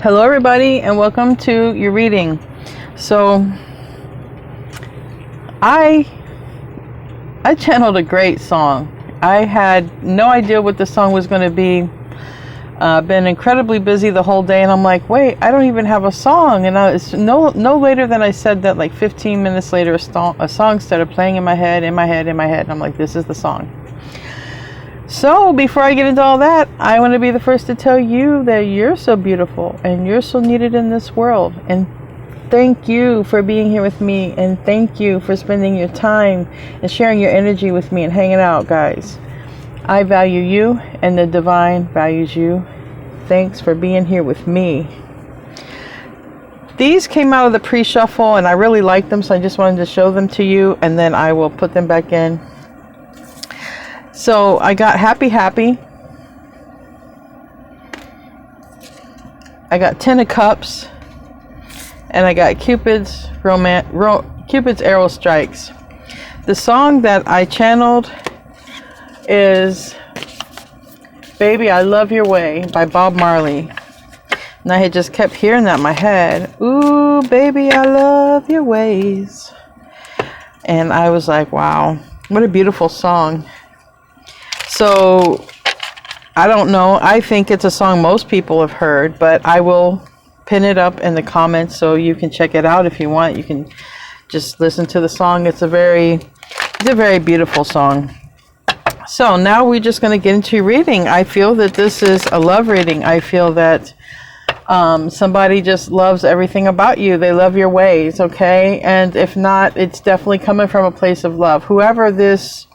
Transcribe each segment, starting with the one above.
Hello everybody and welcome to your reading. So I channeled a great song. I had no idea what the song was going to be. Been incredibly busy the whole day and I'm like, wait, I don't even have a song. And it's no later than I said that, like 15 minutes later a song started playing in my head. And I'm like, this is the song. So before I get into all that, I want to be the first to tell you that you're so beautiful and you're so needed in this world. And thank you for being here with me. And thank you for spending your time and sharing your energy with me and hanging out, guys. I value you and the divine values you. Thanks for being here with me. These came out of the pre-shuffle and I really liked them, so I just wanted to show them to you and then I will put them back in. So I got happy. I got 10 of cups. And I got Cupid's arrow strikes. The song that I channeled is Baby I Love Your Way by Bob Marley. And I had just kept hearing that in my head. Ooh, baby, I love your ways. And I was like, wow, what a beautiful song. So, I don't know. I think it's a song most people have heard, but I will pin it up in the comments so you can check it out if you want. You can just listen to the song. It's a very beautiful song. So, now we're just going to get into reading. I feel that this is a love reading. I feel that somebody just loves everything about you. They love your ways, okay? And if not, it's definitely coming from a place of love. Whoever this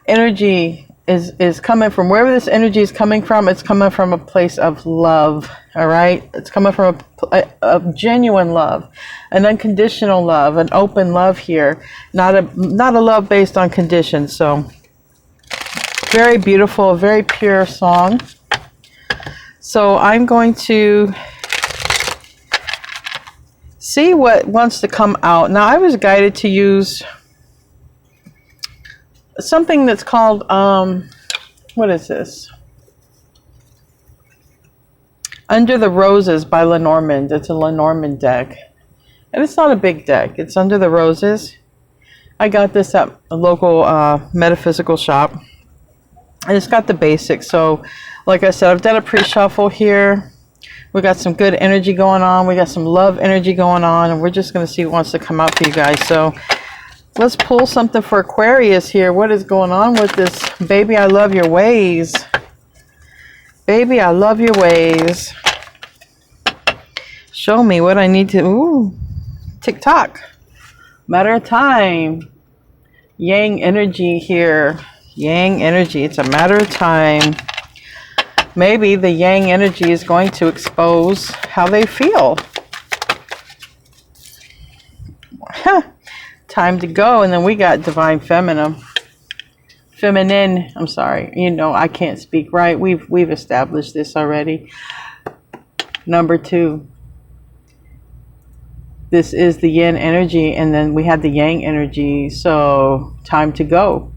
energy is coming from, wherever this energy is coming from, it's coming from a place of love. All right, it's coming from a genuine love, an unconditional love, an open love here, not a love based on conditions. So very beautiful, very pure song. So I'm going to see what wants to come out. Now I was guided to use something that's called, what is this? Under the Roses by Lenormand. It's a Lenormand deck. And it's not a big deck. It's Under the Roses. I got this at a local metaphysical shop. And it's got the basics. So, like I said, I've done a pre-shuffle here. We got some good energy going on. We got some love energy going on. And we're just going to see what wants to come out for you guys. So, let's pull something for Aquarius here. What is going on with this? Baby, I love your ways. Baby, I love your ways. Show me what I need to... Ooh. Tick-tock. Matter of time. Yang energy here. Yang energy. It's a matter of time. Maybe the Yang energy is going to expose how they feel. Time to go. And then we got Divine Feminine. I'm sorry. You know, I can't speak right. We've established this already. Number 2. This is the Yin energy, and then we had the Yang energy. So, time to go.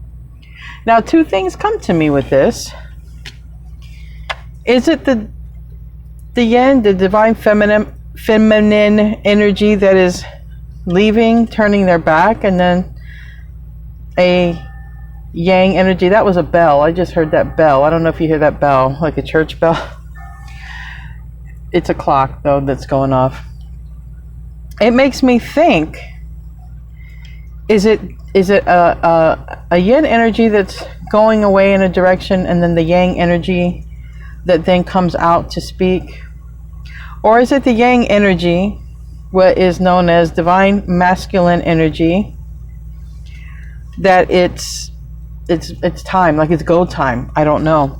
Now, 2 things come to me with this. Is it the Yin, the Divine Feminine energy that is leaving, turning their back, and then a Yang energy? That was a bell. I just heard that bell. I don't know if you hear that bell, like a church bell. It's a clock, though, that's going off. It makes me think, is it a Yin energy that's going away in a direction, and then the Yang energy that then comes out to speak? Or is it the Yang energy, what is known as Divine Masculine energy, that it's time, like it's go time? I don't know.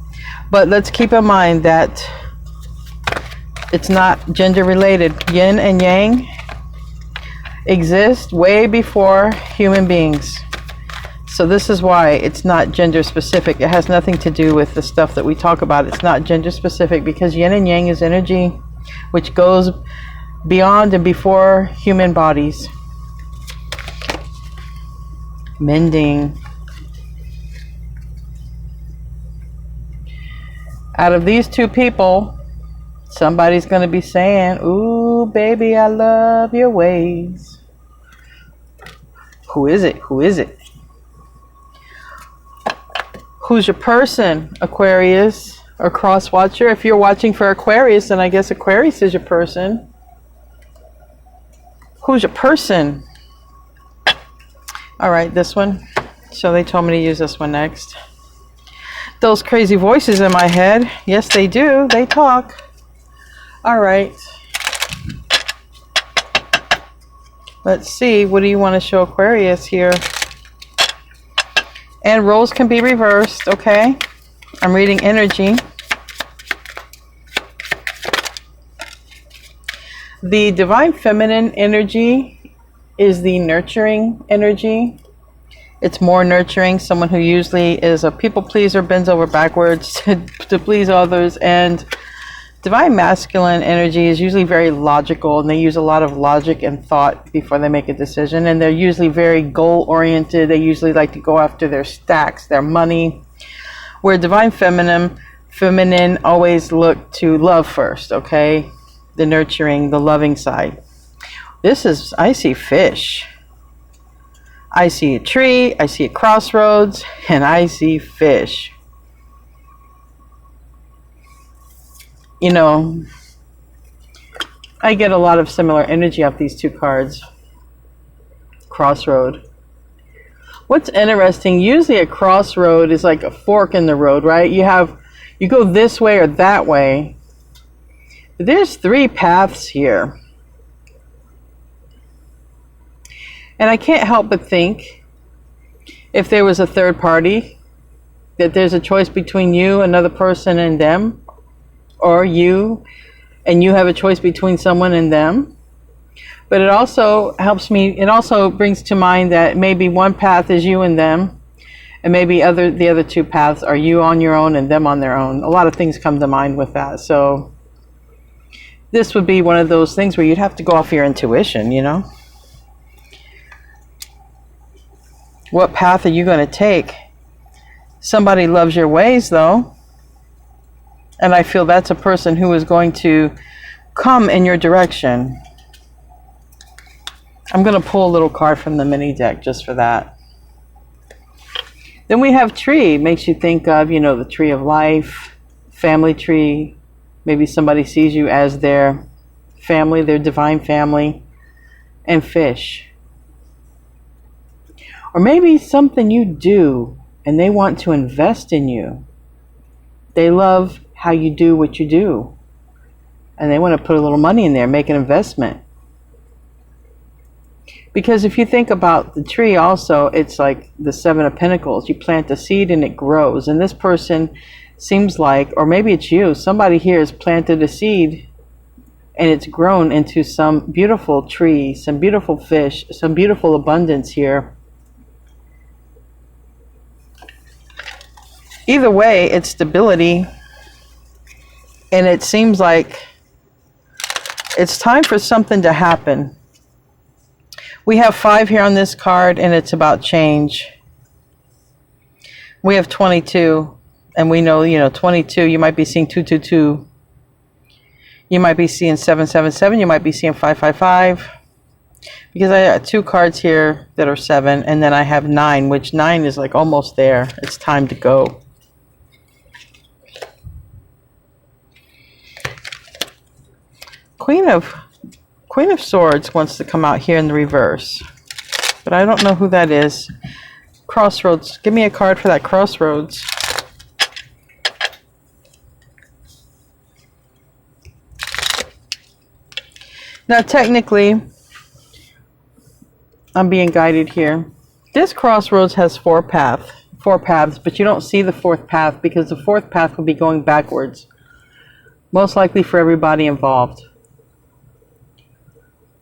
But let's keep in mind that it's not gender related. Yin and Yang exist way before human beings. So this is why it's not gender specific. It has nothing to do with the stuff that we talk about. It's not gender specific because Yin and Yang is energy which goes beyond and before human bodies. Mending. Out of these 2 people, Somebody's going to be saying, ooh, baby, I love your ways. Who is it? Who is it? Who's your person, Aquarius or cross watcher? If you're watching for Aquarius, then I guess Aquarius is your person. Who's your person? All right, this one. So they told me to use this one next. Those crazy voices in my head. Yes, they do. They talk. All right. Let's see. What do you want to show Aquarius here? And roles can be reversed. Okay. I'm reading energy. The divine feminine energy is the nurturing energy. It's more nurturing. Someone who usually is a people pleaser, bends over backwards to please others. And divine masculine energy is usually very logical, and they use a lot of logic and thought before they make a decision. And they're usually very goal oriented. They usually like to go after their stacks, their money. Where divine feminine always look to love first, okay? The nurturing, the loving side. This is, I see fish. I see a tree, I see a crossroads, and I see fish. You know, I get a lot of similar energy off these two cards. Crossroad. What's interesting, usually a crossroad is like a fork in the road, right? You go this way or that way. But there's three paths here. And I can't help but think, if there was a third party, that there's a choice between you, another person, and them, or you, and you have a choice between someone and them. But it also helps me, it also brings to mind that maybe one path is you and them, and maybe the other two paths are you on your own and them on their own. A lot of things come to mind with that. So this would be one of those things where you'd have to go off your intuition, you know? What path are you going to take? Somebody loves your ways, though. And I feel that's a person who is going to come in your direction. I'm going to pull a little card from the mini deck just for that. Then we have tree. Makes you think of, you know, the tree of life, family tree. Maybe somebody sees you as their family, their divine family. And fish. Or maybe something you do and they want to invest in you. They love how you do what you do. And they want to put a little money in there, make an investment. Because if you think about the tree also, it's like the Seven of Pentacles. You plant the seed and it grows. And this person seems like, or maybe it's you, somebody here has planted a seed and it's grown into some beautiful tree, some beautiful fish, some beautiful abundance here. Either way, it's stability, and it seems like it's time for something to happen. We have 5 here on this card, and it's about change. We have 22, and we know, you know, 22, you might be seeing 222. You might be seeing 777, you might be seeing 555. Because I got 2 cards here that are 7, and then I have 9, which 9 is like almost there. It's time to go. Queen of Swords wants to come out here in the reverse, but I don't know who that is. Crossroads. Give me a card for that crossroads. Now, technically, I'm being guided here. This crossroads has 4 paths, but you don't see the 4th path because the 4th path will be going backwards. Most likely for everybody involved.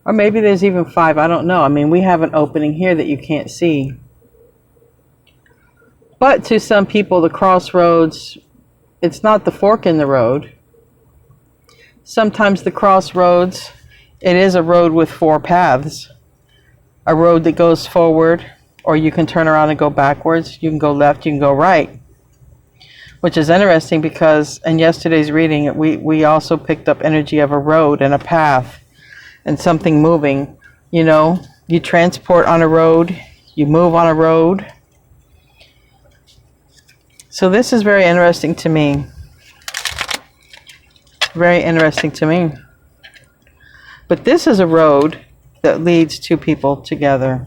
Or maybe there's even 5, I don't know. I mean, we have an opening here that you can't see. But to some people, the crossroads, it's not the fork in the road. Sometimes the crossroads, it is a road with 4 paths. A road that goes forward, or you can turn around and go backwards. You can go left, you can go right. which is interesting because in yesterday's reading, we also picked up energy of a road and a path and something moving. You know, you transport on a road, you move on a road. So this is very interesting to me. Very interesting to me. But this is a road that leads two people together.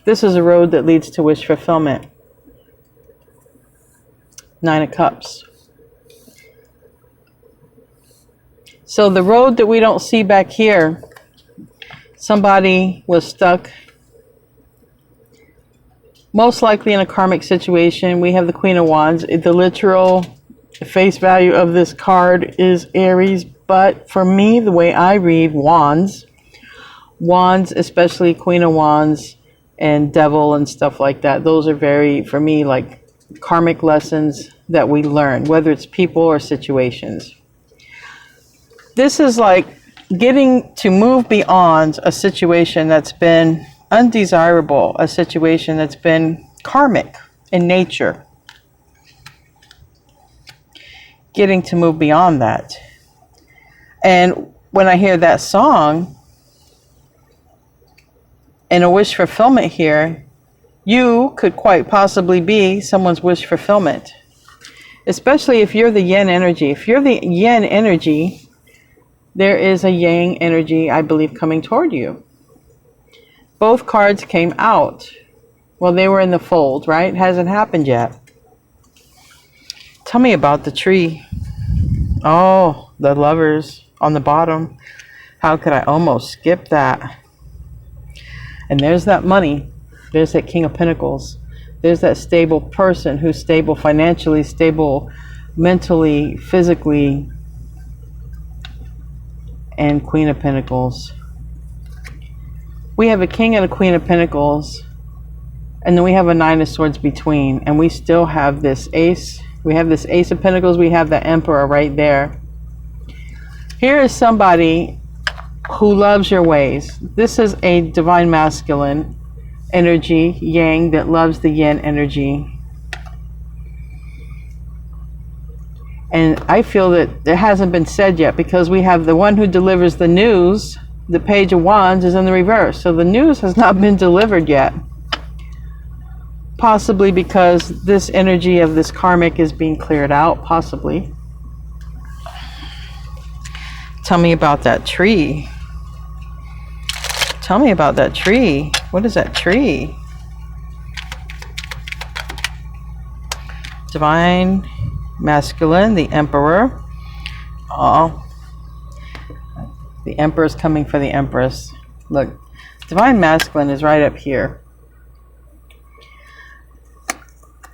This is a road that leads to wish fulfillment. 9 of Cups. So the road that we don't see back here, somebody was stuck, most likely in a karmic situation. We have the Queen of Wands. The literal face value of this card is Aries, but for me, the way I read Wands, especially Queen of Wands and Devil and stuff like that, those are very, for me, like karmic lessons that we learn, whether it's people or situations. This is like getting to move beyond a situation that's been undesirable, a situation that's been karmic in nature. Getting to move beyond that. And when I hear that song and a wish fulfillment here, you could quite possibly be someone's wish fulfillment. Especially if you're the yin energy. If you're the yin energy, there is a yang energy, I believe, coming toward you. Both cards came out. Well, they were in the fold, right? It hasn't happened yet. Tell me about the tree. Oh, the Lovers on the bottom. How could I almost skip that? And there's that money. There's that King of Pentacles. There's that stable person who's stable financially, stable mentally, physically. And Queen of Pentacles. We have a King and a Queen of Pentacles. And then we have a 9 of Swords between. And we still have this Ace. We have this Ace of Pentacles. We have the Emperor right there. Here is somebody who loves your ways. This is a divine masculine energy, yang, that loves the yin energy. And I feel that it hasn't been said yet because we have the one who delivers the news. The Page of Wands is in the reverse. So the news has not been delivered yet. Possibly because this energy of this karmic is being cleared out. Possibly. Tell me about that tree. Tell me about that tree. What is that tree? Divine masculine, the Emperor. Oh, the Emperor's coming for the Empress. Look, divine masculine is right up here.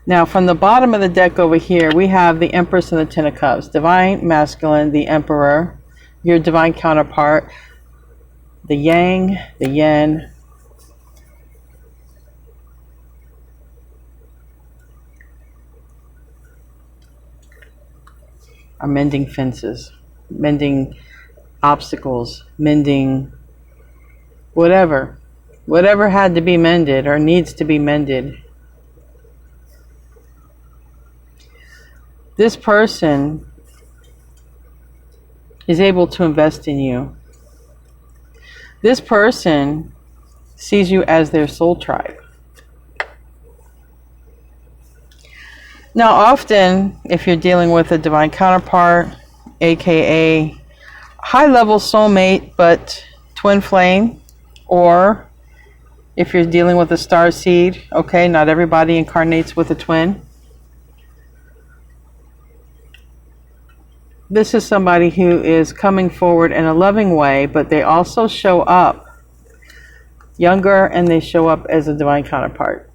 Now, from the bottom of the deck over here, we have the Empress and the Ten of Cups. Divine masculine, the Emperor, your divine counterpart, the Yang, the Yin. Are mending fences, mending obstacles, mending whatever had to be mended or needs to be mended. This person is able to invest in you. This person sees you as their soul tribe. Now, often, if you're dealing with a divine counterpart, aka high-level soulmate, but twin flame, or if you're dealing with a star seed, okay, not everybody incarnates with a twin. This is somebody who is coming forward in a loving way, but they also show up younger and they show up as a divine counterpart.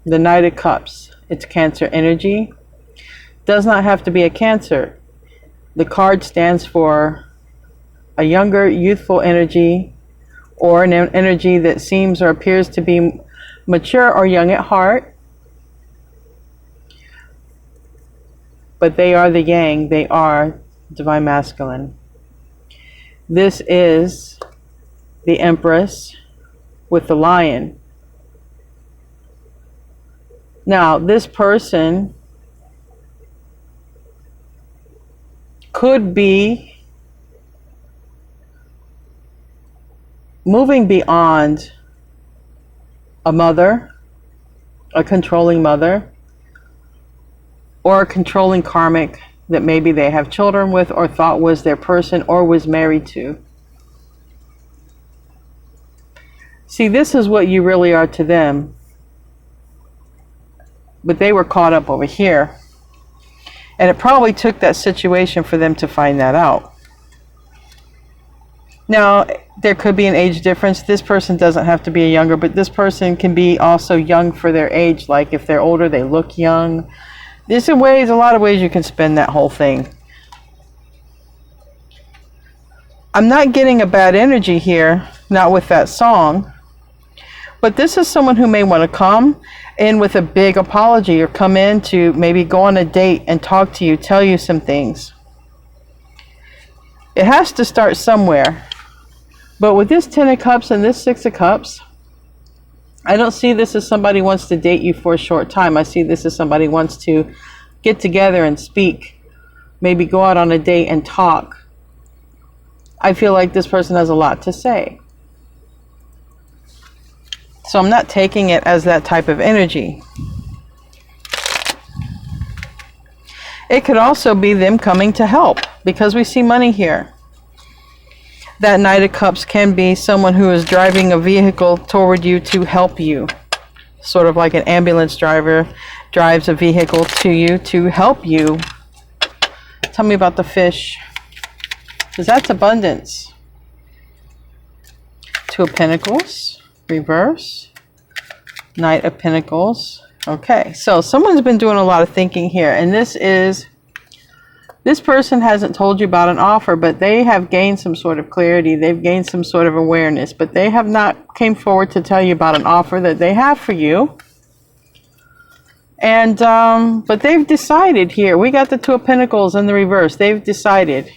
The Knight of Cups. It's Cancer energy. Does not have to be a Cancer. The card stands for a younger, youthful energy, or an energy that seems or appears to be mature or young at heart. But they are the Yang. They are divine masculine. This is the Empress with the Lion. Now, this person could be moving beyond a mother, a controlling mother, or a controlling karmic that maybe they have children with or thought was their person or was married to. See, this is what you really are to them. But they were caught up over here. And it probably took that situation for them to find that out. Now, there could be an age difference. This person doesn't have to be a younger, but this person can be also young for their age. Like if they're older, they look young. There's a lot of ways you can spin that whole thing. I'm not getting a bad energy here, not with that song. But this is someone who may want to come in with a big apology or come in to maybe go on a date and talk to you, tell you some things. It has to start somewhere. But with this 10 of Cups and this 6 of Cups, I don't see this as somebody wants to date you for a short time. I see this as somebody wants to get together and speak. Maybe go out on a date and talk. I feel like this person has a lot to say. So I'm not taking it as that type of energy. It could also be them coming to help because we see money here. That Knight of Cups can be someone who is driving a vehicle toward you to help you. Sort of like an ambulance driver drives a vehicle to you to help you. Tell me about the fish. Because that's abundance. 2 of Pentacles. Reverse. Knight of Pentacles. Okay, so someone's been doing a lot of thinking here. And this person hasn't told you about an offer, but they have gained some sort of clarity. They've gained some sort of awareness, but they have not came forward to tell you about an offer that they have for you. And, but they've decided here. We got the 2 of Pentacles in the reverse. They've decided.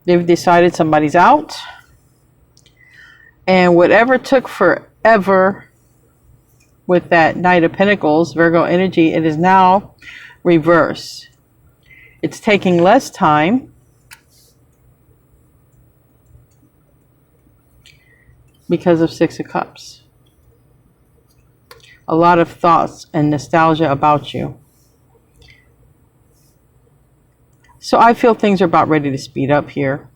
They've decided somebody's out. And whatever took forever with that Knight of Pentacles, Virgo energy, it is now reverse. It's taking less time because of 6 of Cups. A lot of thoughts and nostalgia about you. So I feel things are about ready to speed up here.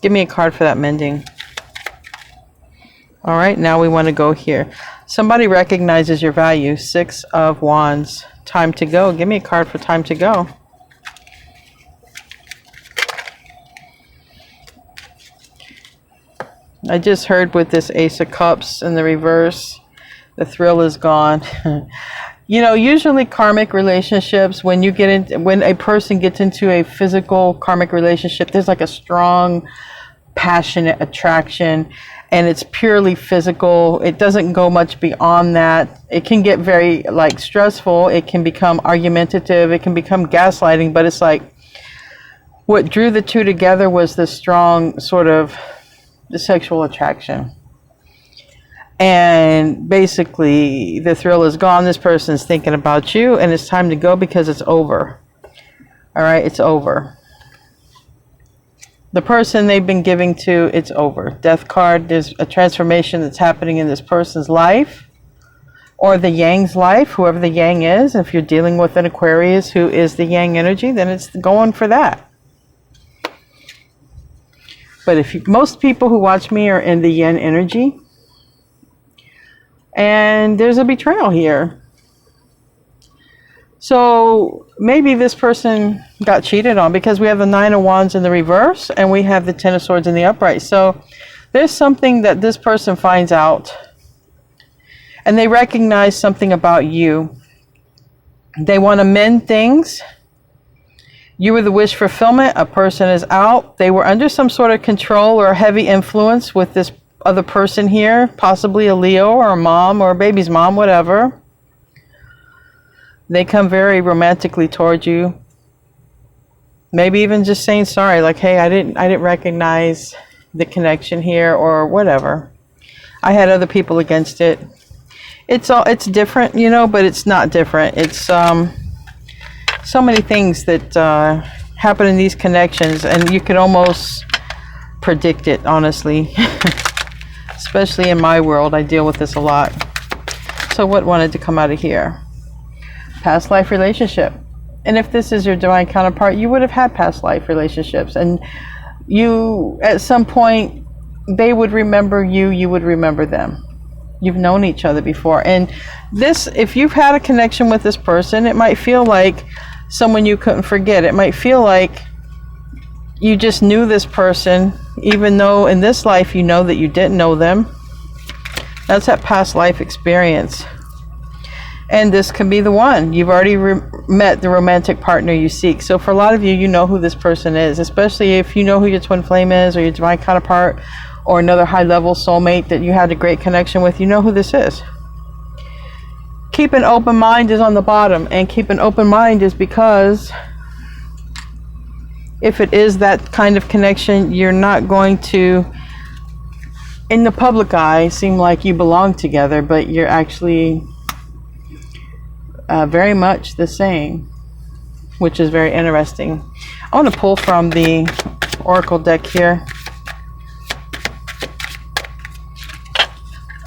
Give me a card for that mending. All right, now we want to go here. Somebody recognizes your value. 6 of Wands. Time to go. Give me a card for time to go. I just heard with this Ace of Cups in the reverse, the thrill is gone. You know, usually karmic relationships, when a person gets into a physical karmic relationship, there's like a strong, passionate attraction, and it's purely physical. It doesn't go much beyond that. It can get very stressful. It can become argumentative. It can become gaslighting, but it's like what drew the two together was the strong sort of the sexual attraction. And basically the thrill is gone. This person's thinking about you and it's time to go because it's over. All right, it's over. The person they've been giving to, it's over. Death card, there's a transformation that's happening in this person's life or the Yang's life, whoever the Yang is. If you're dealing with an Aquarius who is the Yang energy, then it's going for that. But most people who watch me are in the Yin energy, and there's a betrayal here. So maybe this person got cheated on because we have the 9 of Wands in the reverse and we have the 10 of Swords in the upright. So there's something that this person finds out and they recognize something about you. They want to mend things. You were the wish fulfillment. A person is out. They were under some sort of control or heavy influence with this other person here, possibly a Leo or a mom or a baby's mom, whatever. They come very romantically towards you. Maybe even just saying sorry, like, hey, I didn't recognize the connection here or whatever. I had other people against it. it's different, you know, but it's not different. It's so many things that happen in these connections, and you can almost predict it, honestly. Especially in my world, I deal with this a lot. So what wanted to come out of here? Past life relationship. And if this is your divine counterpart, you would have had past life relationships, and you, at some point, they would remember you, you would remember them. You've known each other before. And this, if you've had a connection with this person, it might feel like someone you couldn't forget. It might feel like you just knew this person, even though in this life you know that you didn't know them. That's that past life experience. And this can be the one. You've already met the romantic partner you seek. So for a lot of you, you know who this person is, especially if you know who your twin flame is, or your divine counterpart, or another high-level soulmate that you had a great connection with. You know who this is. Keep an open mind is on the bottom, and keep an open mind is because if it is that kind of connection, you're not going to, in the public eye, seem like you belong together, but you're actually very much the same, which is very interesting. I want to pull from the Oracle deck here.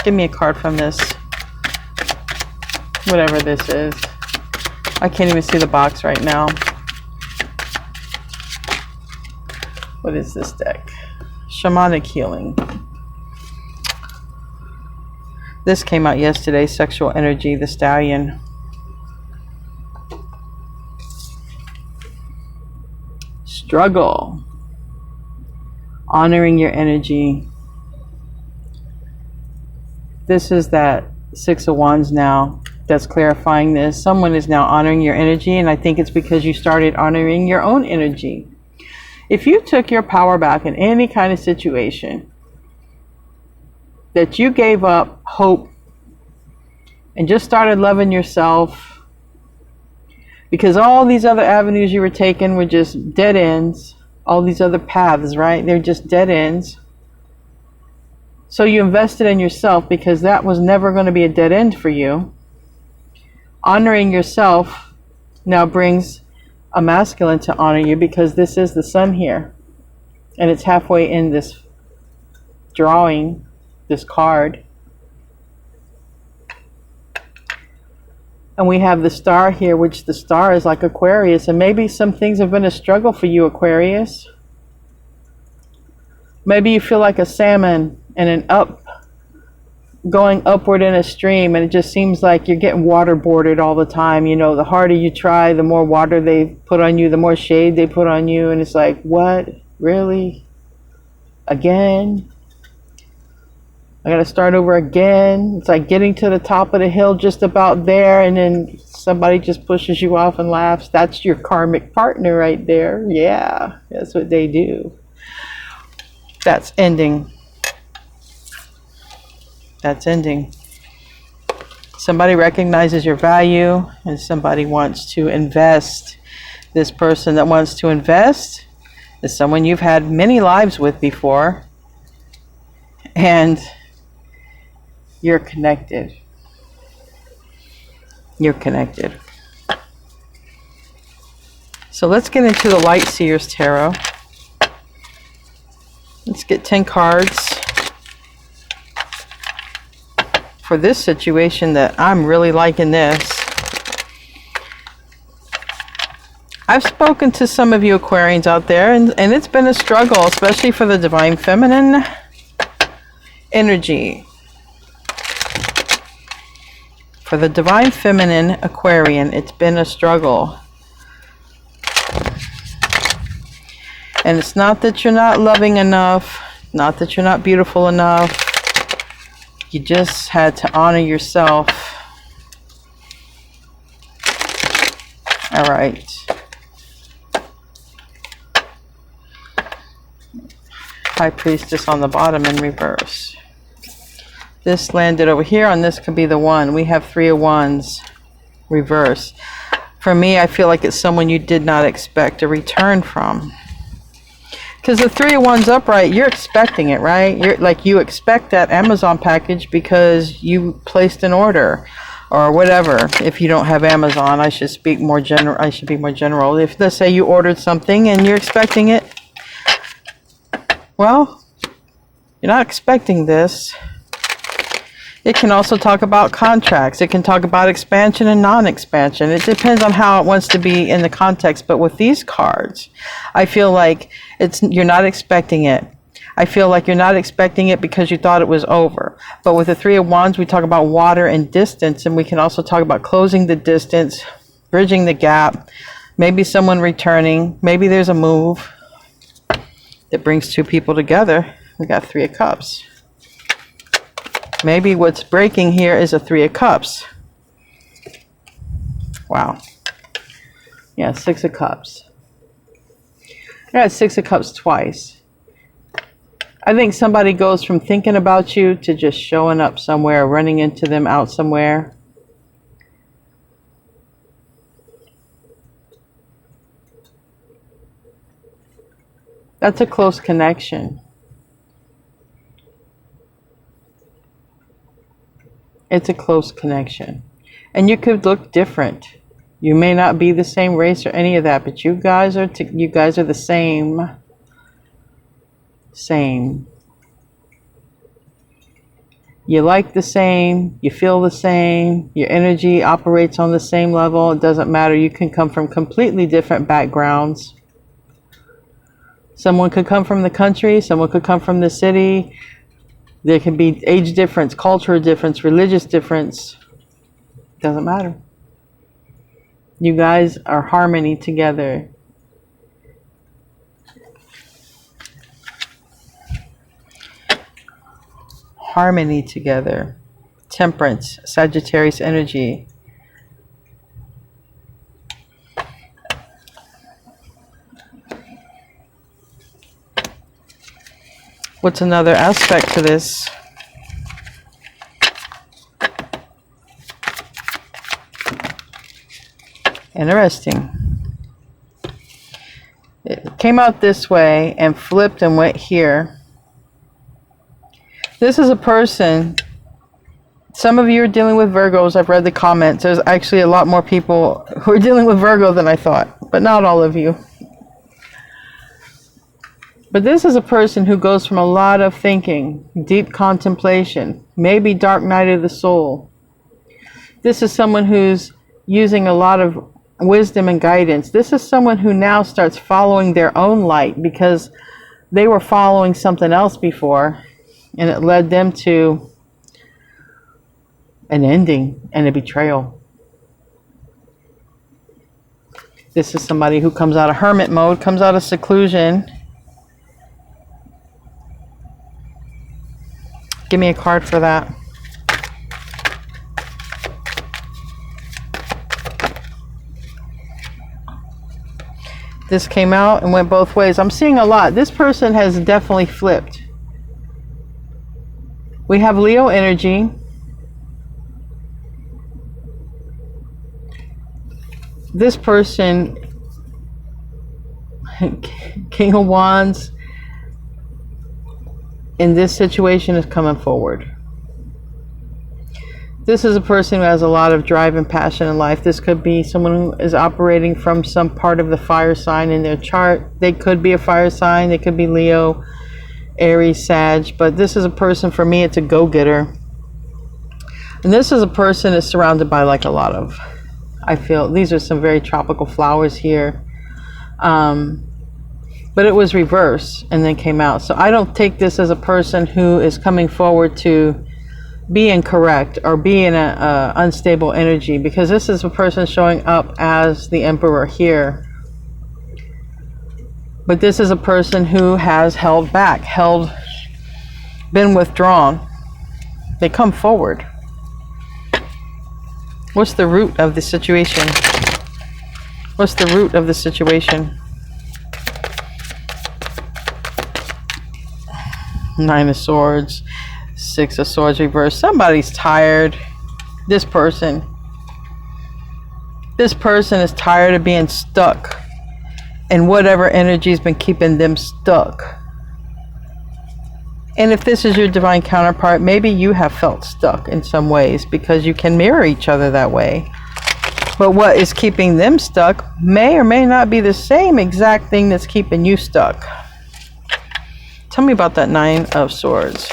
Give me a card from this, whatever this is. I can't even see the box right now. What is this deck? Shamanic healing. This came out yesterday. Sexual energy, the stallion. Struggle. Honoring your energy. This is that Six of Wands now that's clarifying this. Someone is now honoring your energy, and I think it's because you started honoring your own energy. If you took your power back in any kind of situation, that you gave up hope and just started loving yourself, because all these other avenues you were taking were just dead ends, all these other paths, right? They're just dead ends. So you invested in yourself because that was never going to be a dead end for you. Honoring yourself now brings a masculine to honor you, because this is the sun here. And it's halfway in this drawing, this card. And we have the star here, which the star is like Aquarius. And maybe some things have been a struggle for you, Aquarius. Maybe you feel like a salmon in an going upward in a stream, and it just seems like you're getting waterboarded all the time. You know, the harder you try, the more water they put on you, the more shade they put on you, and it's like, what? Really? Again? I gotta start over again? It's like getting to the top of the hill, just about there, and then somebody just pushes you off and laughs. That's your karmic partner right there. Yeah, that's what they do. That's ending. That's ending. Somebody recognizes your value, and somebody wants to invest. This person that wants to invest is someone you've had many lives with before, and you're connected. You're connected. So let's get into the Light Seers Tarot. Let's get 10 cards for this situation that I'm really liking this. I've spoken to some of you Aquarians out there, and it's been a struggle, especially for the Divine Feminine energy. For the Divine Feminine Aquarian, it's been a struggle. And it's not that you're not loving enough, not that you're not beautiful enough. You just had to honor yourself. All right. High Priestess on the bottom in reverse. This landed over here, and this could be the one. We have 3 of Wands reverse. For me, I feel like it's someone you did not expect a return from. Because the Three of Wands upright, you're expecting it, right? You're like, you expect that Amazon package because you placed an order or whatever. If you don't have Amazon, I should speak more general. I should be more general. If, let's say, you ordered something and you're expecting it, well, you're not expecting this. It can also talk about contracts. It can talk about expansion and non-expansion. It depends on how it wants to be in the context. But with these cards, I feel like you're not expecting it. I feel like you're not expecting it because you thought it was over. But with the Three of Wands, we talk about water and distance. And we can also talk about closing the distance, bridging the gap, maybe someone returning. Maybe there's a move that brings two people together. We got Three of Cups. Maybe what's breaking here is a Three of Cups. Wow. Yeah, Six of Cups. I got Six of Cups twice. I think somebody goes from thinking about you to just showing up somewhere, running into them out somewhere. That's a close connection. It's a close connection. And you could look different. You may not be the same race or any of that, but you guys are the same. Same. You like the same, you feel the same, your energy operates on the same level. It doesn't matter. You can come from completely different backgrounds. Someone could come from the country, someone could come from the city. There can be age difference, cultural difference, religious difference. Doesn't matter. You guys are harmony together. Harmony together. Temperance, Sagittarius energy. What's another aspect to this? Interesting. It came out this way and flipped and went here. This is a person. Some of you are dealing with Virgos. I've read the comments. There's actually a lot more people who are dealing with Virgo than I thought, but not all of you. But this is a person who goes from a lot of thinking, deep contemplation, maybe dark night of the soul. This is someone who's using a lot of wisdom and guidance. This is someone who now starts following their own light because they were following something else before, and it led them to an ending and a betrayal. This is somebody who comes out of hermit mode, comes out of seclusion. Give me a card for that. This came out and went both ways. I'm seeing a lot. This person has definitely flipped. We have Leo energy. This person, King of Wands, in this situation is coming forward. This is a person who has a lot of drive and passion in life. This could be someone who is operating from some part of the fire sign in their chart. They could be a fire sign. They could be Leo, Aries, Sag. But this is a person, for me, it's a go-getter. And this is a person that's surrounded by like a lot of, I feel, these are some very tropical flowers here. But it was reverse and then came out. So I don't take this as a person who is coming forward to be incorrect or be in a unstable energy, because this is a person showing up as the Emperor here. But this is a person who has held back, been withdrawn. They come forward. What's the root of the situation? What's the root of the situation? Nine of Swords, Six of Swords reversed. Somebody's tired. This person is tired of being stuck and whatever energy's been keeping them stuck. And if this is your divine counterpart, maybe you have felt stuck in some ways, because you can mirror each other that way. But what is keeping them stuck may or may not be the same exact thing that's keeping you stuck. Tell me about that Nine of Swords.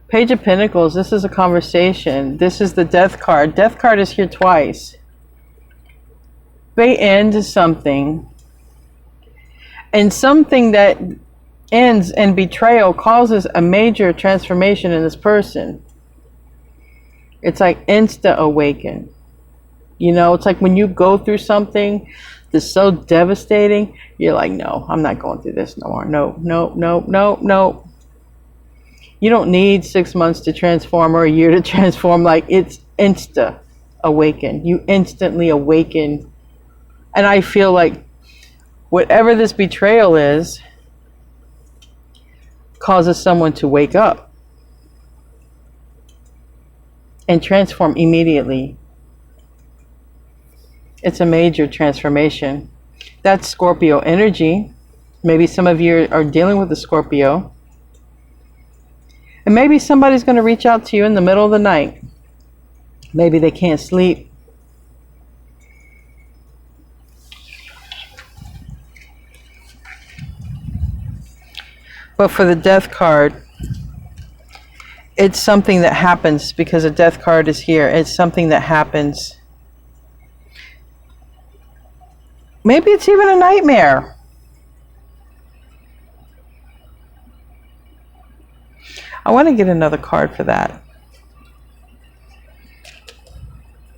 Page of Pentacles. This is a conversation. This is the Death card. Death card is here twice. They end something. And something that ends in betrayal causes a major transformation in this person. It's like insta awaken. You know, it's like when you go through something that's so devastating, you're like, no, I'm not going through this no more. No, no, no, no, no. You don't need 6 months to transform or a year to transform. Like, it's insta awaken. You instantly awaken. And I feel like whatever this betrayal is causes someone to wake up and transform immediately. It's a major transformation. That's Scorpio energy. Maybe some of you are dealing with a Scorpio. And maybe somebody's going to reach out to you in the middle of the night. Maybe they can't sleep. But for the Death card, it's something that happens because the Death card is here. It's something that happens. Maybe it's even a nightmare. I want to get another card for that.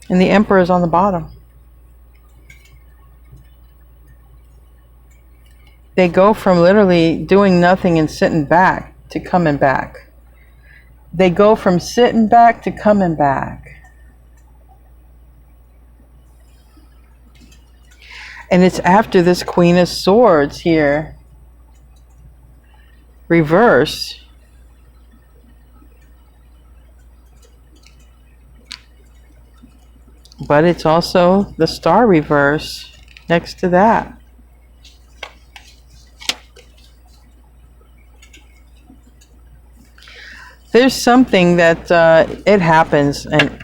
And the Emperor is on the bottom. They go from literally doing nothing and sitting back to coming back. They go from sitting back to coming back. And it's after this Queen of Swords here. Reverse. But it's also the Star reverse next to that. There's something that it happens and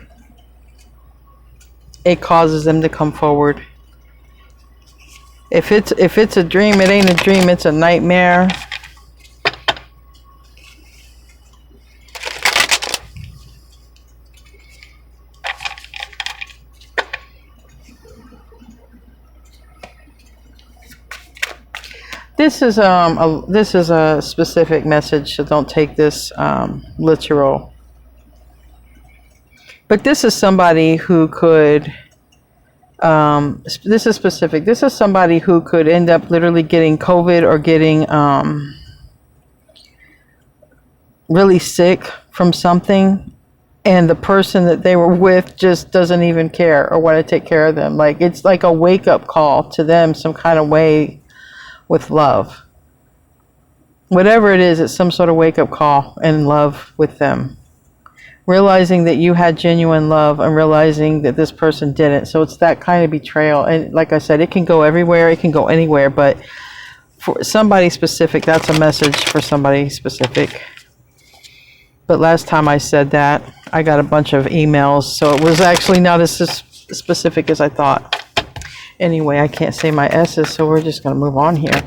it causes them to come forward. If it's a dream, it ain't a dream, it's a nightmare. This is a specific message, so don't take this literal. But this is somebody who could. This is specific. This is somebody who could end up literally getting COVID or getting really sick from something, and the person that they were with just doesn't even care or want to take care of them. Like, it's like a wake-up call to them, some kind of way. With love. Whatever it is, it's some sort of wake-up call and love with them. Realizing that you had genuine love and realizing that this person didn't. So it's that kind of betrayal. And like I said, it can go everywhere. It can go anywhere. But for somebody specific, that's a message for somebody specific. But last time I said that, I got a bunch of emails. So it was actually not as specific as I thought. Anyway, I can't say my S's, so we're just going to move on here.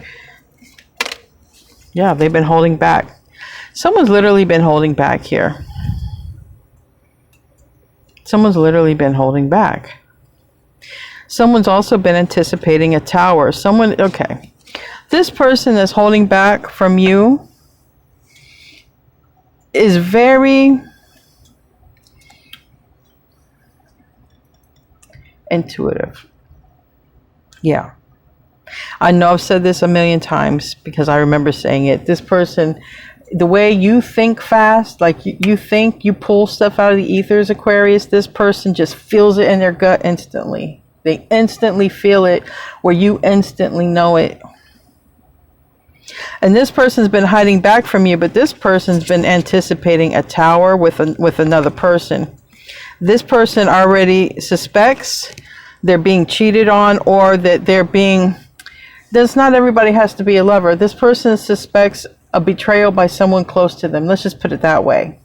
Yeah, they've been holding back. Someone's literally been holding back here. Someone's literally been holding back. Someone's also been anticipating a tower. Okay. This person that's holding back from you is very intuitive. Yeah. I know I've said this a million times because I remember saying it. This person, the way you think fast, like you think you pull stuff out of the ethers, Aquarius, this person just feels it in their gut instantly. They instantly feel it where you instantly know it. And this person's been hiding back from you, but this person's been anticipating a tower with another person. This person already suspects they're being cheated on, or that they're being, not everybody has to be a lover. This person suspects a betrayal by someone close to them. Let's just put it that way.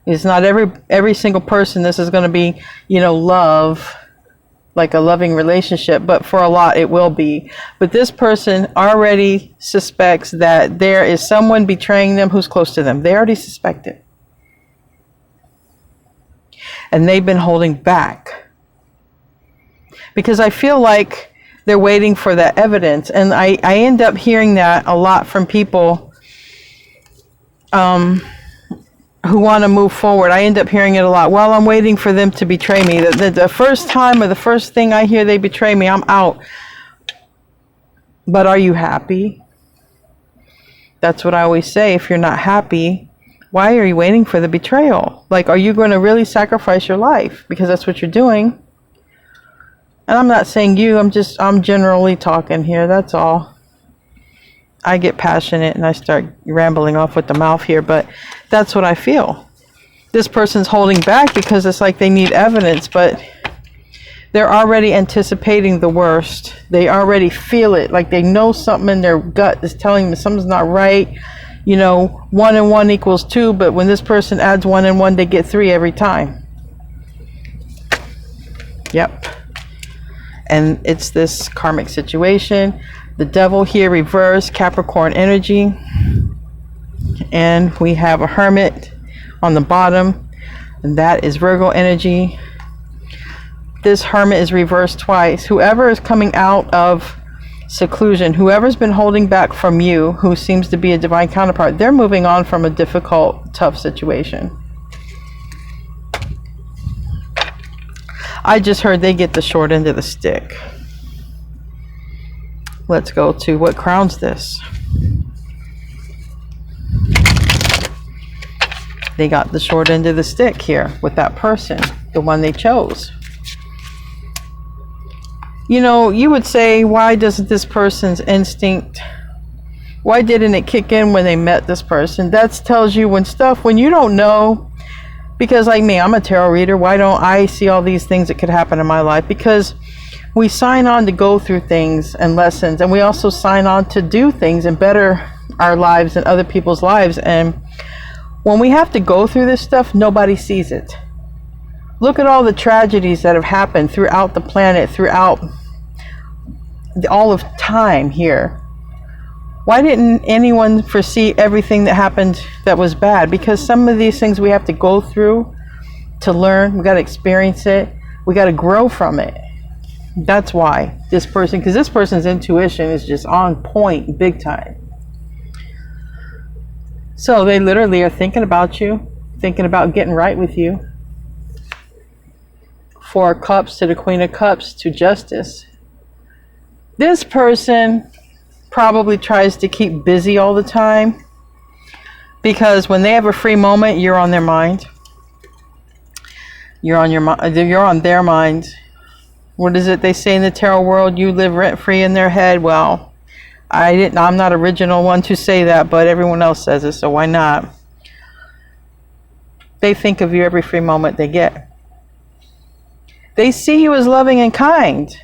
It's not every single person this is going to be, love, like a loving relationship, but for a lot it will be. But this person already suspects that there is someone betraying them who's close to them. They already suspect it. And they've been holding back. Because I feel like they're waiting for that evidence. And I end up hearing that a lot from people who want to move forward. I end up hearing it a lot. Well, I'm waiting for them to betray me. The first time or the first thing I hear they betray me, I'm out. But are you happy? That's what I always say. If you're not happy, why are you waiting for the betrayal? Like, are you going to really sacrifice your life? Because that's what you're doing. And I'm not saying you, I'm generally talking here, that's all. I get passionate and I start rambling off with the mouth here, but that's what I feel. This person's holding back because it's like they need evidence, but they're already anticipating the worst. They already feel it, like they know something in their gut is telling them something's not right. 1 and 1 equals 2, but when this person adds 1 and 1, they get 3 every time. Yep. And it's this karmic situation. The devil here reversed, Capricorn energy. And we have a hermit on the bottom. And that is Virgo energy. This hermit is reversed twice. Whoever is coming out of seclusion, whoever's been holding back from you, who seems to be a divine counterpart, they're moving on from a difficult, tough situation. I just heard they get the short end of the stick. Let's go to what crowns this. They got the short end of the stick here with that person, the one they chose. You would say, why doesn't this person's instinct, why didn't it kick in when they met this person? That tells you when you don't know. Because like me, I'm a tarot reader. Why don't I see all these things that could happen in my life? Because we sign on to go through things and lessons, and we also sign on to do things and better our lives and other people's lives. And when we have to go through this stuff, nobody sees it. Look at all the tragedies that have happened throughout the planet, throughout all of time here. Why didn't anyone foresee everything that happened that was bad? Because some of these things we have to go through to learn. We got to experience it. We got to grow from it. That's why this person's intuition is just on point big time. So they literally are thinking about you, thinking about getting right with you. 4 of Cups to the Queen of Cups to Justice. This person probably tries to keep busy all the time, because when they have a free moment, you're on their mind. You're on their mind. What is it they say in the tarot world? You live rent free in their head. Well, I'm not original one to say that, but everyone else says it, so why not? They think of you every free moment they get. They see you as loving and kind.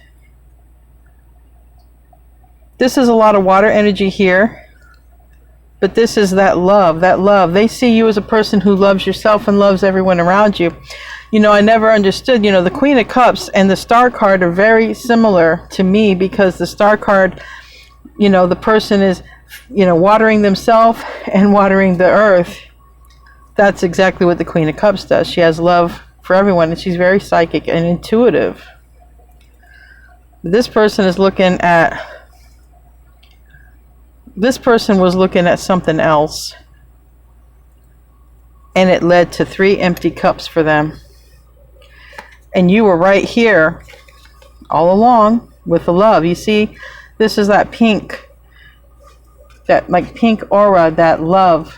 This is a lot of water energy here, but this is that love. They see you as a person who loves yourself and loves everyone around you. I never understood, the Queen of Cups and the Star card are very similar to me, because the Star card, the person is, watering themselves and watering the earth. That's exactly what the Queen of Cups does. She has love for everyone, and she's very psychic and intuitive. This person was looking at something else, and it led to 3 empty cups for them. And you were right here all along with the love. You see, this is that pink, that like pink aura, that love.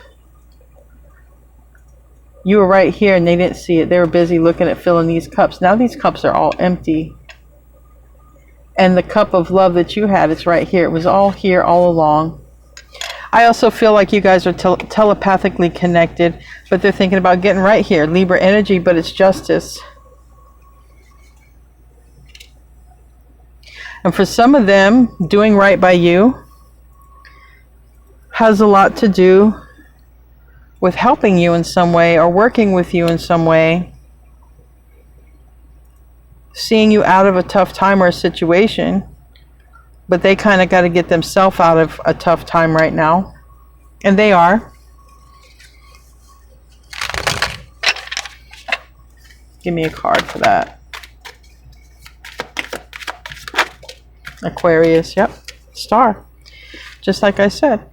You were right here and they didn't see it. They were busy looking at filling these cups. Now these cups are all empty. And the cup of love that you had, it's right here. It was all here all along. I also feel like you guys are telepathically connected, but they're thinking about getting right here. Libra energy, but it's justice. And for some of them, doing right by you has a lot to do with helping you in some way or working with you in some way. Seeing you out of a tough time or a situation, but they kind of got to get themselves out of a tough time right now. And they are. Give me a card for that. Aquarius, yep. Star. Just like I said.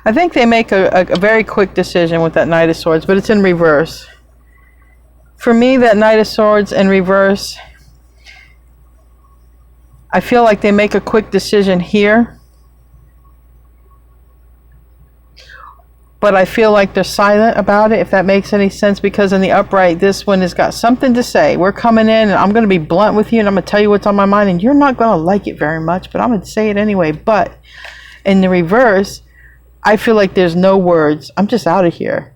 I think they make a very quick decision with that Knight of Swords, but it's in reverse. For me, that Knight of Swords in reverse, I feel like they make a quick decision here, but I feel like they're silent about it, if that makes any sense, because in the upright, this one has got something to say. We're coming in, and I'm going to be blunt with you, and I'm going to tell you what's on my mind, and you're not going to like it very much, but I'm going to say it anyway. But in the reverse, I feel like there's no words. I'm just out of here.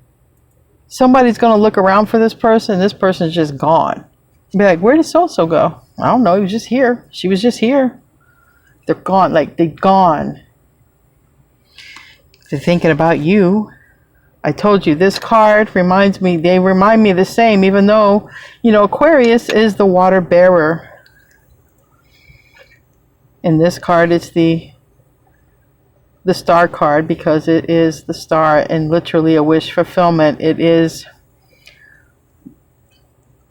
Somebody's going to look around for this person. This person's just gone. Be like, where did so-and-so go? I don't know. He was just here. She was just here. They're gone. Like, they're gone. They're thinking about you. I told you, this card reminds me, they remind me the same, even though, you know, Aquarius is the water bearer. In this card, it's the star card, because it is the star and literally a wish fulfillment. It is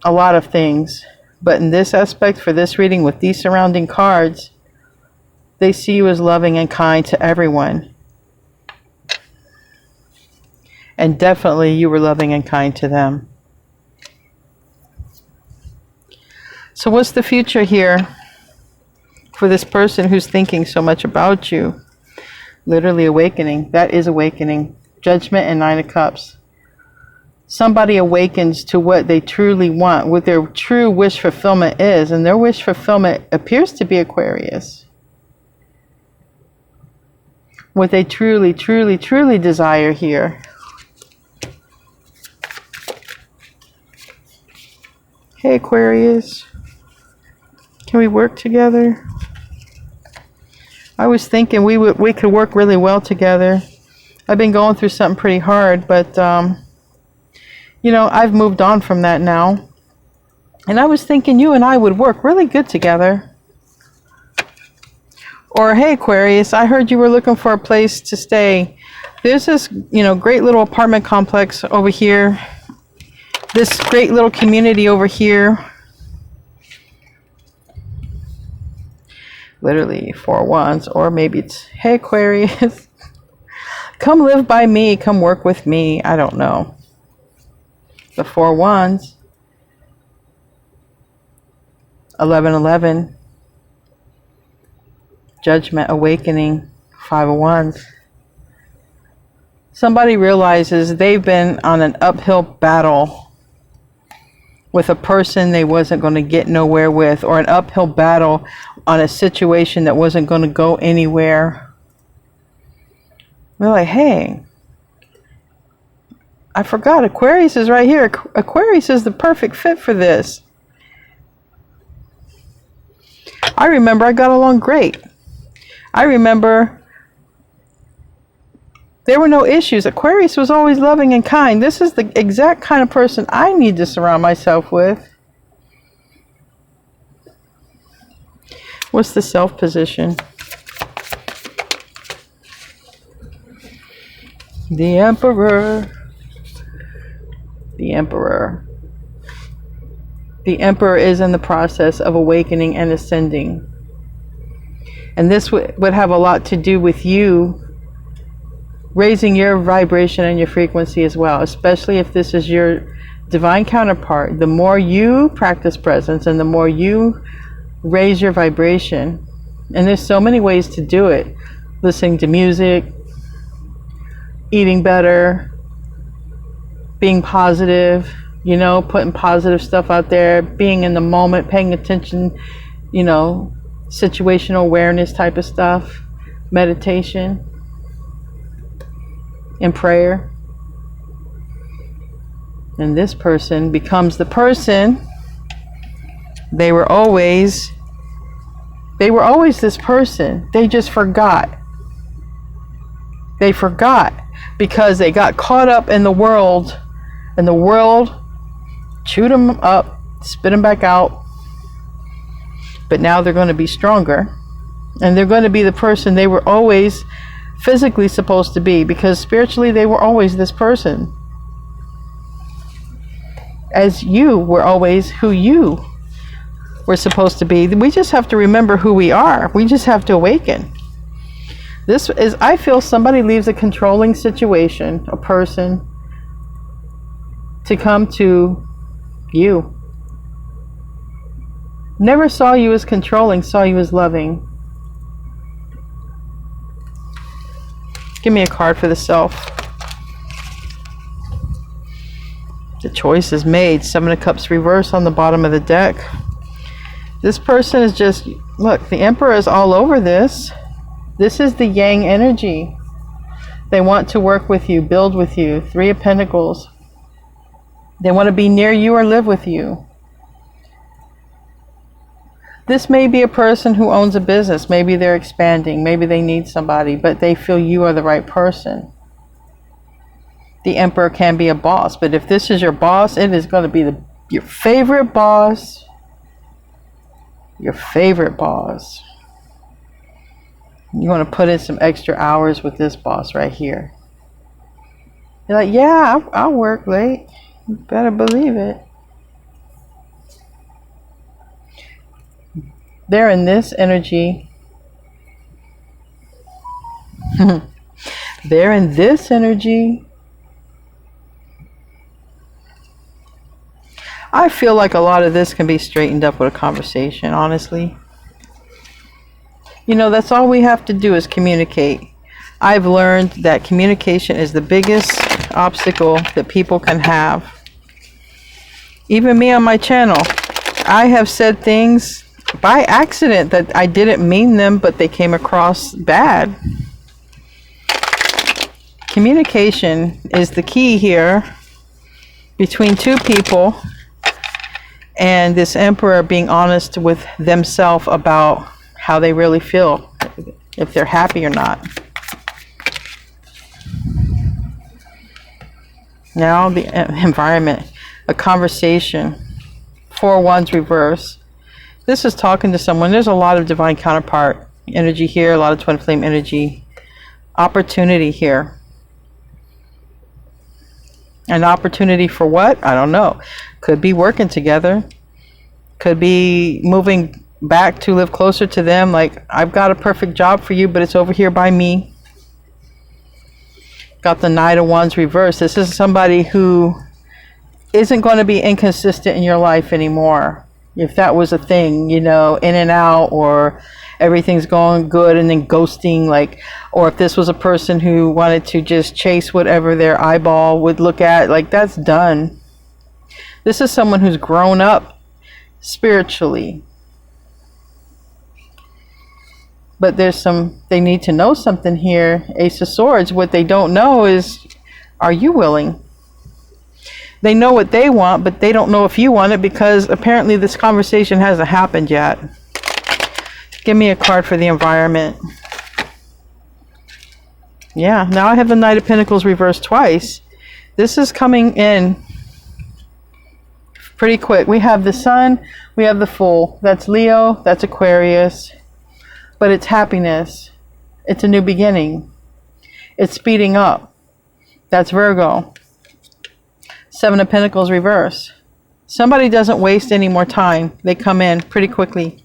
a lot of things, but in this aspect, for this reading with these surrounding cards, they see you as loving and kind to everyone, and definitely you were loving and kind to them. So what's the future here for this person who's thinking so much about you? Literally awakening. That is awakening. Judgment and Nine of Cups. Somebody awakens to what they truly want, what their true wish fulfillment is. And their wish fulfillment appears to be Aquarius. What they truly, truly, truly desire here. Hey Aquarius. Can we work together? I was thinking we could work really well together. I've been going through something pretty hard, but you know, I've moved on from that now. And I was thinking you and I would work really good together. Or, hey Aquarius, I heard you were looking for a place to stay. There's this, you know, great little apartment complex over here. This great little community over here. Literally 4 wands, or maybe it's, hey Aquarius, come live by me, come work with me. I don't know. The 4 wands, 1111, judgment, awakening, 5 of wands. Somebody realizes they've been on an uphill battle with a person they wasn't going to get nowhere with, or an uphill battle on a situation that wasn't going to go anywhere. They're like, hey, I forgot, Aquarius is right here. Aquarius is the perfect fit for this. I remember I got along great. I remember there were no issues. Aquarius was always loving and kind. This is the exact kind of person I need to surround myself with. What's the self position? The Emperor. The Emperor. The Emperor is in the process of awakening and ascending. And this would have a lot to do with you raising your vibration and your frequency as well, especially if this is your divine counterpart. The more you practice presence and the more you raise your vibration, and there's so many ways to do it. Listening to music, eating better, being positive, you know, putting positive stuff out there, being in the moment, paying attention, you know, situational awareness type of stuff, meditation, and prayer. And this person becomes the person they were always this person. They just forgot. They forgot because they got caught up in the world, and the world chewed them up, spit them back out. But now they're going to be stronger, and they're going to be the person they were always physically supposed to be, because spiritually they were always this person. As you were always who you were supposed to be. We just have to remember who we are. We just have to awaken. This is, I feel, somebody leaves a controlling situation, a person, to come to you. Never saw you as controlling, saw you as loving. Give me a card for the self. The choice is made. 7 of Cups reverse on the bottom of the deck. This person is just, look, the Emperor is all over this. This is the Yang energy. They want to work with you, build with you. 3 of Pentacles. They want to be near you or live with you. This may be a person who owns a business. Maybe they're expanding. Maybe they need somebody, but they feel you are the right person. The Emperor can be a boss, but if this is your boss, it is going to be your favorite boss. Your favorite boss. You want to put in some extra hours with this boss right here. You're like, yeah, I'll work late. You better believe it. They're in this energy. They're in this energy. I feel like a lot of this can be straightened up with a conversation, honestly. You know, that's all we have to do is communicate. I've learned that communication is the biggest obstacle that people can have. Even me on my channel, I have said things by accident that I didn't mean them, but they came across bad. Communication is the key here between two people. And this Emperor being honest with themselves about how they really feel, if they're happy or not. Now the environment, a conversation. 4 Wands reverse. This is talking to someone. There's a lot of divine counterpart energy here, a lot of twin flame energy. Opportunity here. An opportunity for what? I don't know. Could be working together. Could be moving back to live closer to them. Like, I've got a perfect job for you, but it's over here by me. Got the Knight of Wands reversed. This is somebody who isn't going to be inconsistent in your life anymore. If that was a thing, you know, in and out, or everything's going good and then ghosting, like, or if this was a person who wanted to just chase whatever their eyeball would look at, like, that's done. This is someone who's grown up spiritually. But they need to know something here. Ace of Swords. What they don't know is, are you willing? They know what they want, but they don't know if you want it, because apparently this conversation hasn't happened yet. Give me a card for the environment. Yeah, now I have the Knight of Pentacles reversed twice. This is coming in pretty quick. We have the Sun, we have the Fool. That's Leo, that's Aquarius. But it's happiness. It's a new beginning. It's speeding up. That's Virgo. 7 of Pentacles reverse. Somebody doesn't waste any more time. They come in pretty quickly.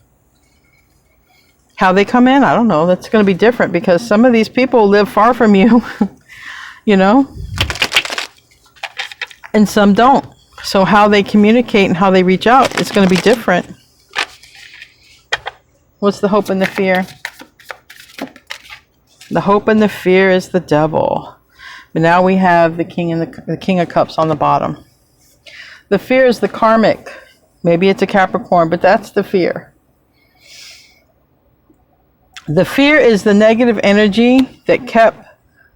How they come in, I don't know. That's going to be different, because some of these people live far from you, you know, and some don't. So how they communicate and how they reach out, it's going to be different. What's the hope and the fear? The hope and the fear is the Devil. But now we have the King and the King of Cups on the bottom. The fear is the karmic. Maybe it's a Capricorn, but that's the fear. The fear is the negative energy that kept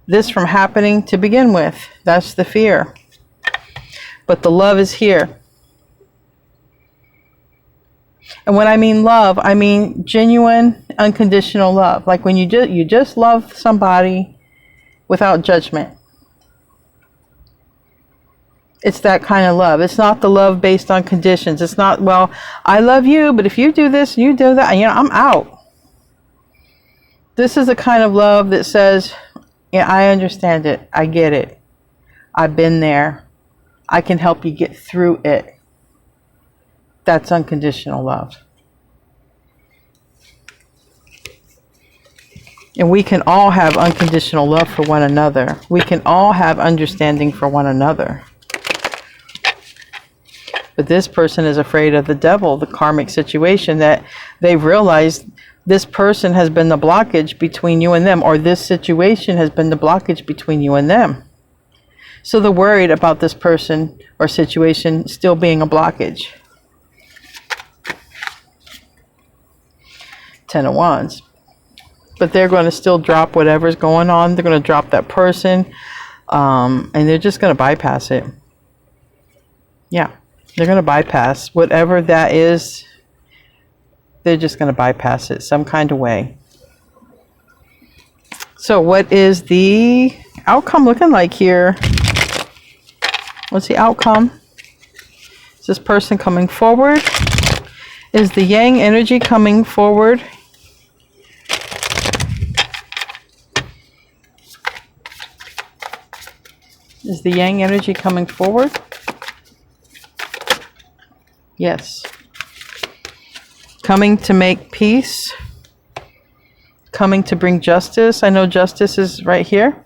this from happening to begin with. That's the fear. But the love is here. And when I mean love, I mean genuine, unconditional love. Like when you just love somebody without judgment. It's that kind of love. It's not the love based on conditions. It's not, well, I love you, but if you do this, you do that, I'm out. This is the kind of love that says, yeah, I understand it. I get it. I've been there. I can help you get through it. That's unconditional love. And we can all have unconditional love for one another. We can all have understanding for one another. But this person is afraid of the devil, the karmic situation, that they've realized this person has been the blockage between you and them, or this situation has been the blockage between you and them. So they're worried about this person or situation still being a blockage. 10 of Wands. But they're going to still drop whatever's going on. They're going to drop that person. And they're just going to bypass it. Yeah. They're going to bypass whatever that is. They're just going to bypass it some kind of way. So what is the outcome looking like here? What's the outcome? Is this person coming forward? Is the yang energy coming forward? Is the yang energy coming forward? Yes. Coming to make peace. Coming to bring justice. I know justice is right here.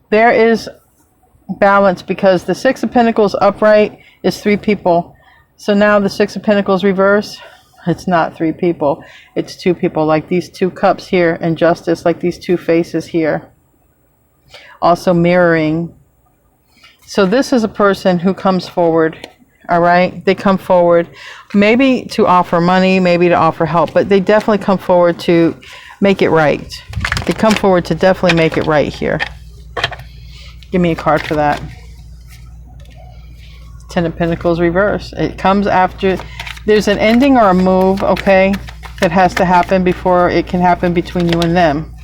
There is balance because the Six of Pentacles upright is 3 people. So now the Six of Pentacles reverse, it's not 3 people. It's 2 people, like these 2 cups here, and justice, like these 2 faces here. Also mirroring. So this is a person who comes forward. All right, they come forward maybe to offer money, maybe to offer help, but they definitely come forward to make it right. They come forward to definitely make it right here. Give me a card for that. 10 of Pentacles reverse. It comes after there's an ending or a move, okay, that has to happen before it can happen between you and them.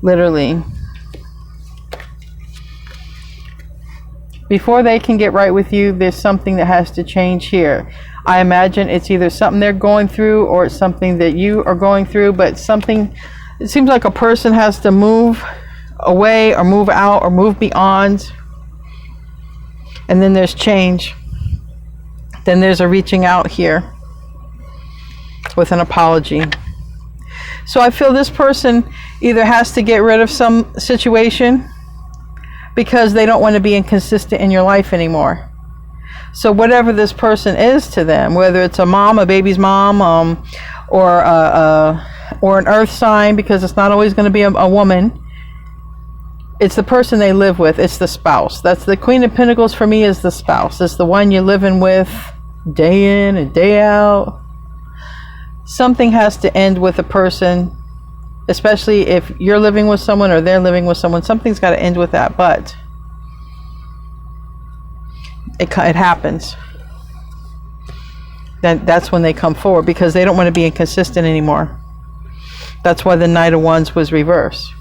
Literally. Before they can get right with you, there's something that has to change here. I imagine it's either something they're going through or it's something that you are going through, but something, it seems like a person has to move away or move out or move beyond. And then there's change. Then there's a reaching out here with an apology. So I feel this person either has to get rid of some situation because they don't want to be inconsistent in your life anymore. So whatever this person is to them, whether it's a mom, a baby's mom, or an earth sign, because it's not always going to be a woman. It's the person they live with. It's the spouse. That's the Queen of Pentacles for me, is the spouse. It's the one you're living with day in and day out. Something has to end with a person, especially if you're living with someone or they're living with someone. Something's got to end with that, but it happens. That's when they come forward, because they don't want to be inconsistent anymore. That's why the Knight of Wands was reversed.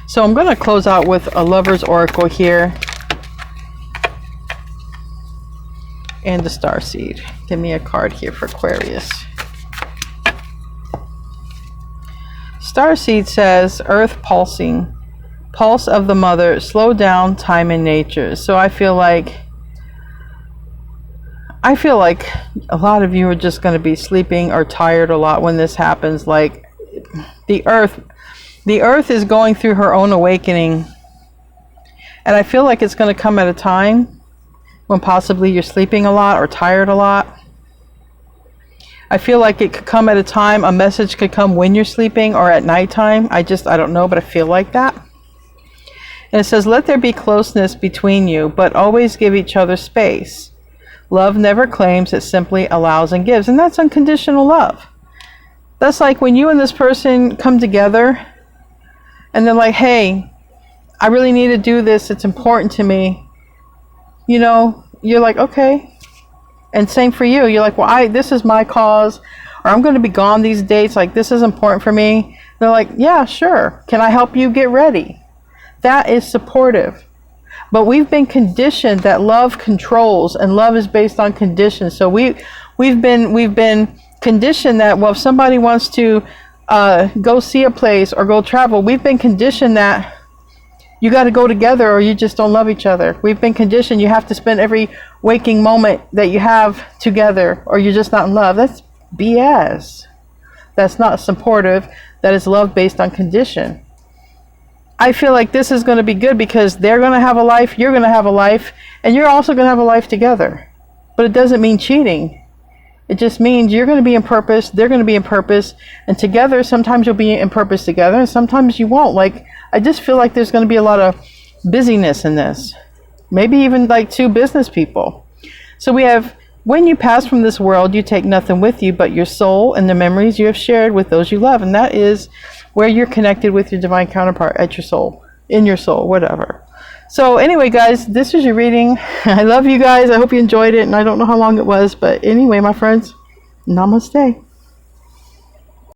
So I'm going to close out with a Lover's Oracle here. And the Starseed. Give me a card here for Aquarius. Starseed says, Earth pulsing. Pulse of the mother. Slow down time in nature. So I feel like a lot of you are just going to be sleeping or tired a lot when this happens. Like the earth is going through her own awakening. And I feel like it's going to come at a time when possibly you're sleeping a lot or tired a lot. I feel like it could come at a time, a message could come when you're sleeping or at nighttime. I don't know, but I feel like that. And it says, let there be closeness between you, but always give each other space. Love never claims, it simply allows and gives. And that's unconditional love. That's like when you and this person come together and they're like, hey, I really need to do this. It's important to me. You know, you're like, okay. And same for you. You're like, well, this is my cause, or I'm going to be gone these dates. Like, this is important for me. They're like, yeah, sure. Can I help you get ready? That is supportive. But we've been conditioned that love controls, and love is based on conditions. So we've been conditioned that, well, if somebody wants to go see a place or go travel, we've been conditioned that you got to go together or you just don't love each other. We've been conditioned you have to spend every waking moment that you have together or you're just not in love. That's BS. That's not supportive. That is love based on condition. I feel like this is going to be good because they're going to have a life, you're going to have a life, and you're also going to have a life together. But it doesn't mean cheating. It just means you're going to be in purpose, they're going to be in purpose, and together, sometimes you'll be in purpose together, and sometimes you won't. Like, I just feel like there's going to be a lot of busyness in this. Maybe even like two business people. So we have, when you pass from this world, you take nothing with you but your soul and the memories you have shared with those you love. And that is where you're connected with your divine counterpart, at your soul, in your soul, whatever. So anyway, guys, this is your reading. I love you guys. I hope you enjoyed it. And I don't know how long it was. But anyway, my friends, namaste.